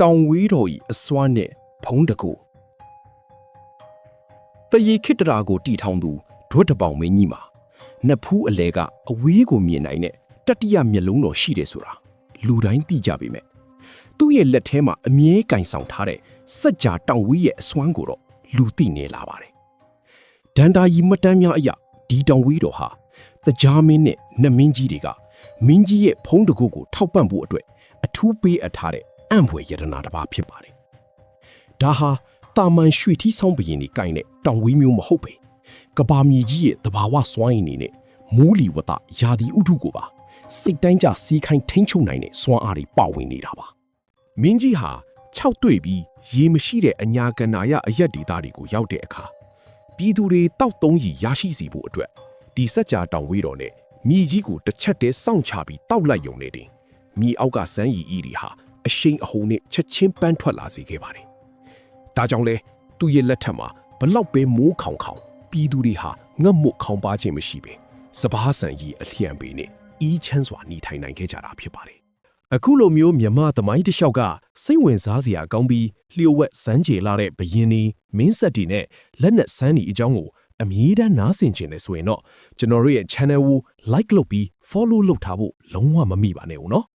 တောင်ဝေးတော်၏အစွမ်းနှင့်ဖုံးတကူတရေခိတ္တရာကိုတီထောင်သူဒွတ်တပေါင်မင်းကြီးမှာနှစ်ဖူးအလဲကအဝေးကိုမြင်နိုင်တဲ့တတိယမျက်လုံးတော်ရှိတယ်ဆိုတာလူတိုင်းသိကြပေမဲ့သူ့ရဲ့လက်ထဲမှာအမြဲကင်ဆောင်ထားတဲ့စัจ जा တောင်ဝေးရဲ့အစွမ်းကိုတော့လူသိနေလာပါတယ်ဒန္တာကြီးမတန်းများအရာဒီတောင်ဝေးတော်ဟာတကြားမင်းနဲ့နတ်မင်းကြီးတွေကမင်းကြီးရဲ့ဖုံးတကူကိုထောက်ပံ့ဖို့အတွက်အထူးပေးအပ်ထားတဲ့အံ့ဖွယ်ယတနာတစ်ပါးဖြစ်ပါတယ်ဒါဟာတာမန်ရွှေထီးဆောင်ဘရင်တွေကင်တဲ့တောင်ဝေးမျိုးမဟုတ်ပဲကဘာမြေကြီးရဲ့တဘာဝစွမ်းရည်နေနဲ့မူးလီဝတယာဒီဥထုကိုပါစိတ်တိုင်းကြစီးခိုင်းထိန်းချုပ်နိုင်တဲ့စွမ်းအားတွေပါဝင်နေတာပါမင်းကြီးဟာ6တွေ့ပြီးရေမရှိတဲ့အညာကဏ္ဍရအရက်ဒေသတွေကိုရောက်တဲ့အခါပြည်သူတွေတောက်သုံးရီရရှိစီဖို့အတွက်ဒီစัจ जा တောင်ဝေးတော်နဲ့မြေကြီးကိုတစ်ချက်တည်းစောင့်ချပြီးတောက်လိုက်ရုံနဲ့တင်မြေအောက်ကစမ်းရီဤတွေဟာအရှိန်အဟုန်နဲ့ချက်ချင်းပန်းထွက်လာစေခဲ့ပါတယ်ဒါကြောင့်လဲသူ့ရဲ့လက်ထက်မှာဘလောက်ပဲမိုးခေါင်ခေါင်ပြည်သူတွေဟာငတ်မွတ်ခေါင်ပါခြင်းမရှိပဲစပားဆန်ကြီးအလျံပေနဲ့အီးချမ်းစွာနေထိုင်နိုင်ခဲ့ကြတာဖြစ်ပါတယ်အခုလိုမျိုးမြမသမိုင်းတစ်လျှောက်ကစိတ်ဝင်စားစရာကောင်းပြီးလျှို့ဝှက်စမ်းကြေလာတဲ့ဘရင်နေမင်းဆက်တီနဲ့လက်နက်စမ်းဒီအကြောင်းကိုအမြဲတမ်းနားဆင်ကျင်နေဆိုရင်တော့ကျွန်တော်တို့ရဲ့ channel ကို like လုပ်ပြီး follow လုပ်ထားဖို့လုံးဝမမိပါနဲ့ဦးနော်